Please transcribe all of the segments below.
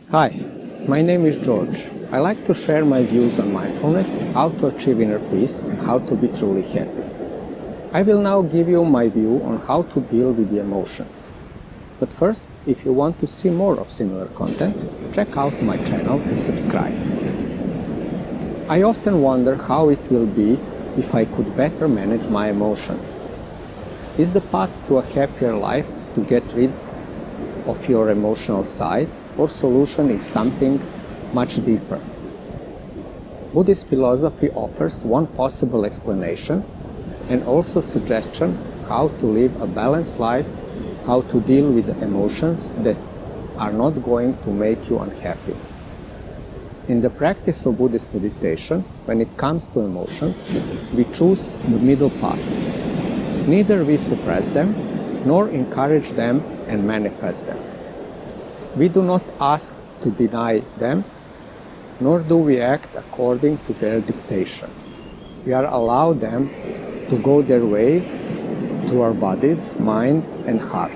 Hi, my name is George. I like to share my views on mindfulness, how to achieve inner peace, and how to be truly happy. I will now give you my view on how to deal with the emotions. But first, if you want to see more of similar content, check out my channel and subscribe. I often wonder how it will be if I could better manage my emotions. Is the path to a happier life to get rid of your emotional side, or solution is something much deeper? Buddhist philosophy offers one possible explanation and also suggestion how to live a balanced life, how to deal with the emotions that are not going to make you unhappy. In the practice of Buddhist meditation, when it comes to emotions, we choose the middle path. Neither we suppress them, nor encourage them and manifest them. We do not ask to deny them, nor do we act according to their dictation. We are allowed them to go their way through our bodies, mind, and heart.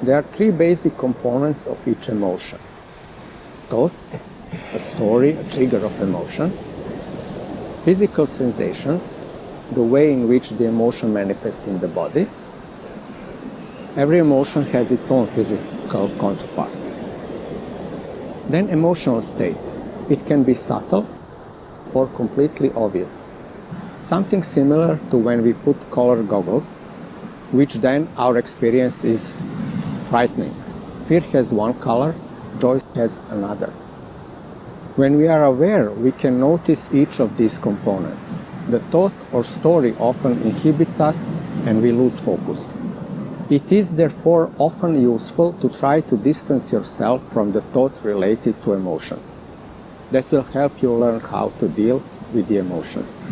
There are three basic components of each emotion: thoughts, a story, a trigger of emotion; physical sensations, the way in which the emotion manifests in the body. Every emotion has its own physical counterpart. Then emotional state. It can be subtle or completely obvious. Something similar to when we put color goggles, which then our experience is frightening. Fear has one color, joy has another. When we are aware, we can notice each of these components. The thought or story often inhibits us and we lose focus. It is therefore often useful to try to distance yourself from the thought related to emotions. That will help you learn how to deal with the emotions.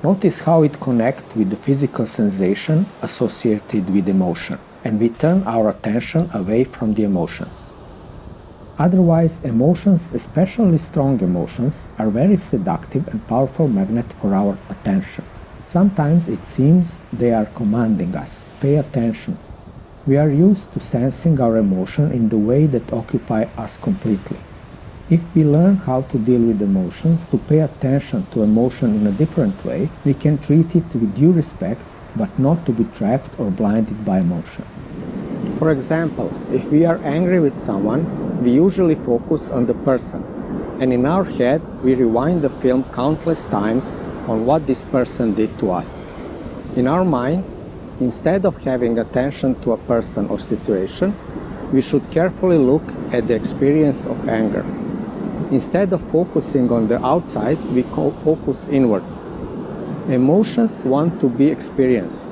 Notice how it connects with the physical sensation associated with emotion, and we turn our attention away from the emotions. Otherwise, emotions, especially strong emotions, are very seductive and powerful magnet for our attention. Sometimes it seems they are commanding us. Pay attention. We are used to sensing our emotion in the way that occupy us completely. If we learn how to deal with emotions, to pay attention to emotion in a different way, we can treat it with due respect, but not to be trapped or blinded by emotion. For example, if we are angry with someone, we usually focus on the person, and in our head we rewind the film countless times on what this person did to us. In our mind, instead of having attention to a person or situation, we should carefully look at the experience of anger. Instead of focusing on the outside, we focus inward. Emotions want to be experienced,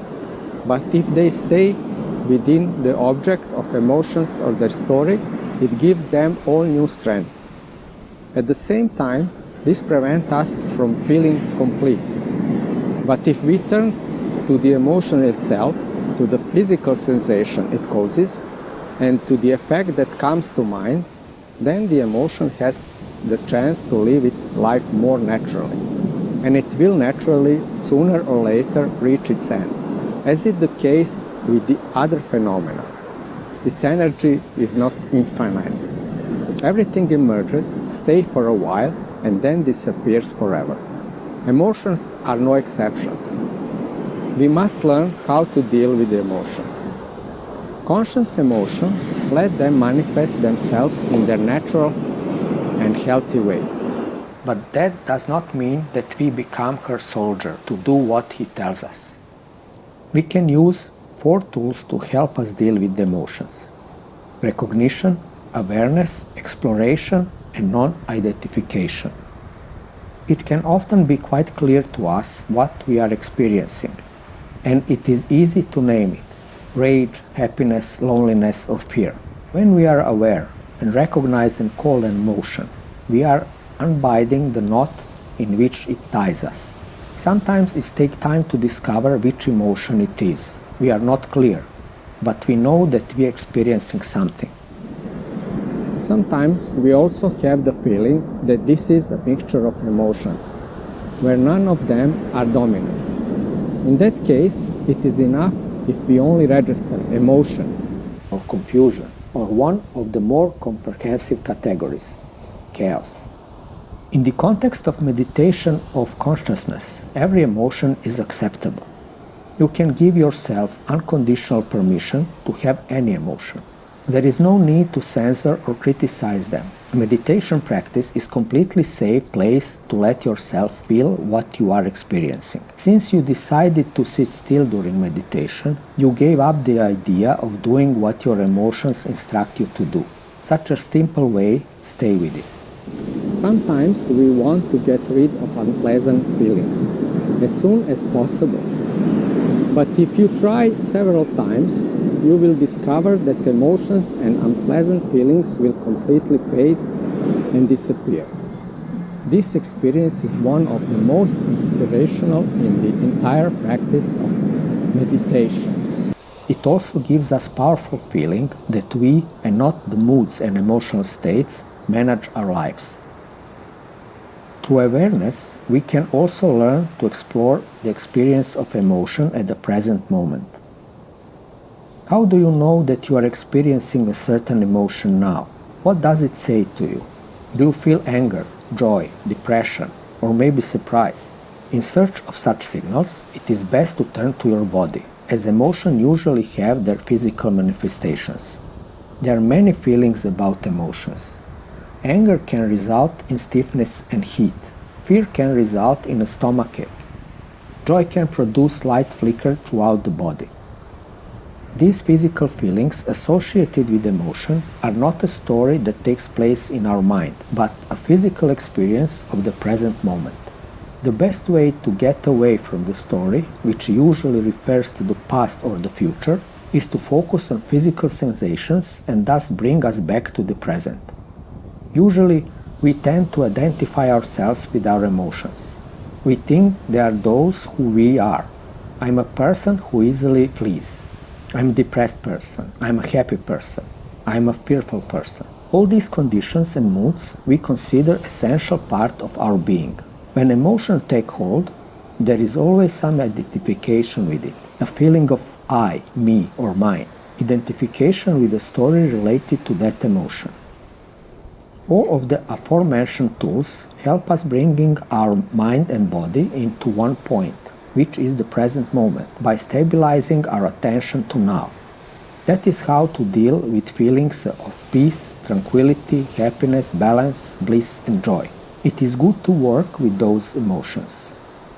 but if they stay within the object of emotions or their story, it gives them all new strength. At the same time, this prevents us from feeling complete. But if we turn to the emotion itself, to the physical sensation it causes, and to the effect that comes to mind, then the emotion has the chance to live its life more naturally. And it will naturally, sooner or later, reach its end. As is the case with the other phenomena, its energy is not infinite. Everything emerges, stays for a while, and then disappears forever. Emotions are no exceptions. We must learn how to deal with the emotions. Conscious emotion, let them manifest themselves in their natural and healthy way. But that does not mean that we become her soldier to do what he tells us. We can use 4 tools to help us deal with the emotions: recognition, awareness, exploration, and non-identification. It can often be quite clear to us what we are experiencing, and it is easy to name it: rage, happiness, loneliness, or fear. When we are aware and recognize and call an emotion, we are unbinding the knot in which it ties us. Sometimes it takes time to discover which emotion it is. We are not clear, but we know that we are experiencing something. Sometimes we also have the feeling that this is a mixture of emotions, where none of them are dominant. In that case, it is enough if we only register emotion or confusion or one of the more comprehensive categories, chaos. In the context of meditation of consciousness, every emotion is acceptable. You can give yourself unconditional permission to have any emotion. There is no need to censor or criticize them. Meditation practice is a completely safe place to let yourself feel what you are experiencing. Since you decided to sit still during meditation, you gave up the idea of doing what your emotions instruct you to do. Such a simple way, stay with it. Sometimes we want to get rid of unpleasant feelings as soon as possible. But if you try several times, you will discover that emotions and unpleasant feelings will completely fade and disappear. This experience is one of the most inspirational in the entire practice of meditation. It also gives us powerful feeling that we, and not the moods and emotional states, manage our lives. Through awareness, we can also learn to explore the experience of emotion at the present moment. How do you know that you are experiencing a certain emotion now? What does it say to you? Do you feel anger, joy, depression, or maybe surprise? In search of such signals, it is best to turn to your body, as emotions usually have their physical manifestations. There are many feelings about emotions. Anger can result in stiffness and heat. Fear can result in a stomachache. Joy can produce light flicker throughout the body. These physical feelings associated with emotion are not a story that takes place in our mind, but a physical experience of the present moment. The best way to get away from the story, which usually refers to the past or the future, is to focus on physical sensations and thus bring us back to the present. Usually, we tend to identify ourselves with our emotions. We think they are those who we are. I'm a person who easily flees. I'm a depressed person. I'm a happy person. I'm a fearful person. All these conditions and moods we consider essential part of our being. When emotions take hold, there is always some identification with it, a feeling of I, me, or mine, identification with a story related to that emotion. All of the aforementioned tools help us bringing our mind and body into one point, which is the present moment, by stabilizing our attention to now. That is how to deal with feelings of peace, tranquility, happiness, balance, bliss, and joy. It is good to work with those emotions.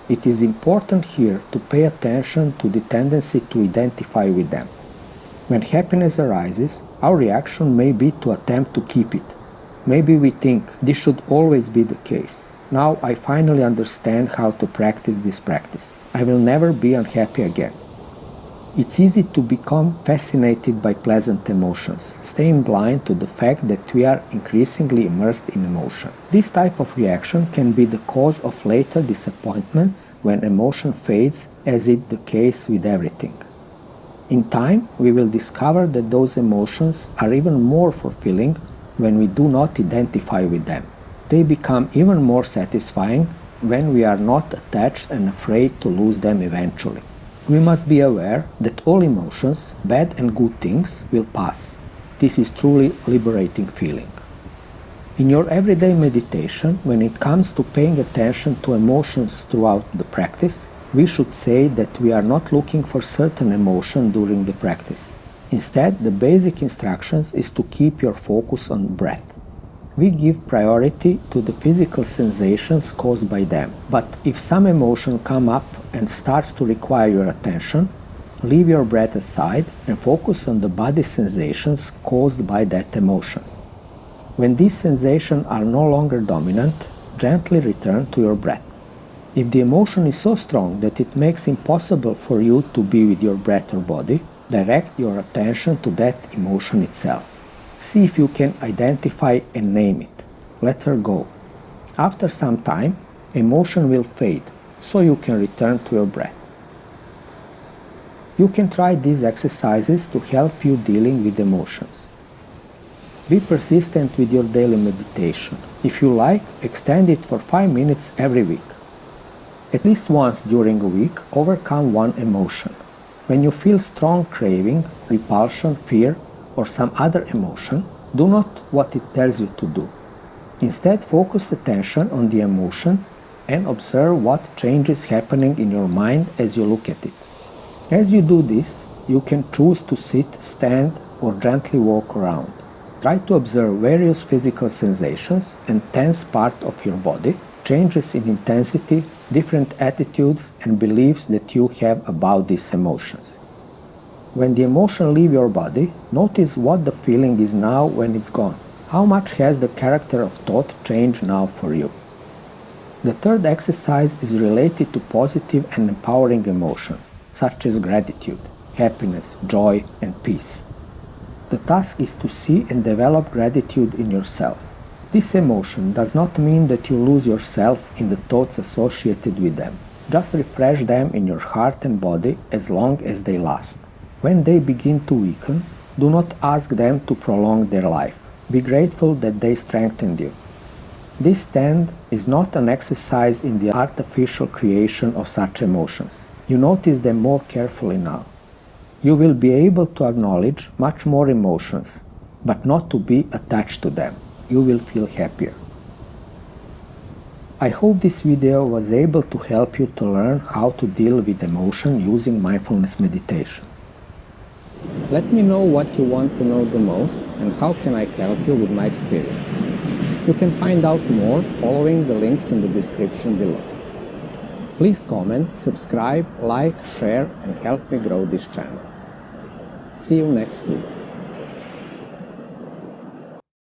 It is important here to pay attention to the tendency to identify with them. When happiness arises, our reaction may be to attempt to keep it. Maybe we think this should always be the case. Now I finally understand how to practice this practice. I will never be unhappy again. It's easy to become fascinated by pleasant emotions, staying blind to the fact that we are increasingly immersed in emotion. This type of reaction can be the cause of later disappointments when emotion fades, as is the case with everything. In time, we will discover that those emotions are even more fulfilling when we do not identify with them. They become even more satisfying when we are not attached and afraid to lose them eventually. We must be aware that all emotions, bad and good things, will pass. This is truly liberating feeling. In your everyday meditation, when it comes to paying attention to emotions throughout the practice, we should say that we are not looking for certain emotion during the practice. Instead, the basic instructions is to keep your focus on breath. We give priority to the physical sensations caused by them, but if some emotion come up and starts to require your attention, leave your breath aside and focus on the body sensations caused by that emotion. When these sensations are no longer dominant, gently return to your breath. If the emotion is so strong that it makes it impossible for you to be with your breath or body, direct your attention to that emotion itself. See if you can identify and name it. Let her go. After some time, emotion will fade, so you can return to your breath. You can try these exercises to help you dealing with emotions. Be persistent with your daily meditation. If you like, extend it for 5 minutes every week. At least once during a week, overcome one emotion. When you feel strong craving, repulsion, fear, or some other emotion, do not what it tells you to do. Instead, focus attention on the emotion and observe what change is happening in your mind as you look at it. As you do this, you can choose to sit, stand, or gently walk around. Try to observe various physical sensations and tense parts of your body, changes in intensity, different attitudes and beliefs that you have about these emotions. When the emotion leaves your body, notice what the feeling is now when it's gone. How much has the character of thought changed now for you? The third exercise is related to positive and empowering emotion, such as gratitude, happiness, joy, and peace. The task is to see and develop gratitude in yourself. This emotion does not mean that you lose yourself in the thoughts associated with them. Just refresh them in your heart and body as long as they last. When they begin to weaken, do not ask them to prolong their life. Be grateful that they strengthened you. This stand is not an exercise in the artificial creation of such emotions. You notice them more carefully now. You will be able to acknowledge much more emotions, but not to be attached to them. You will feel happier. I hope this video was able to help you to learn how to deal with emotion using mindfulness meditation. Let me know what you want to know the most and how can I help you with my experience. You can find out more following the links in the description below. Please comment, subscribe, like, share and help me grow this channel. See you next week.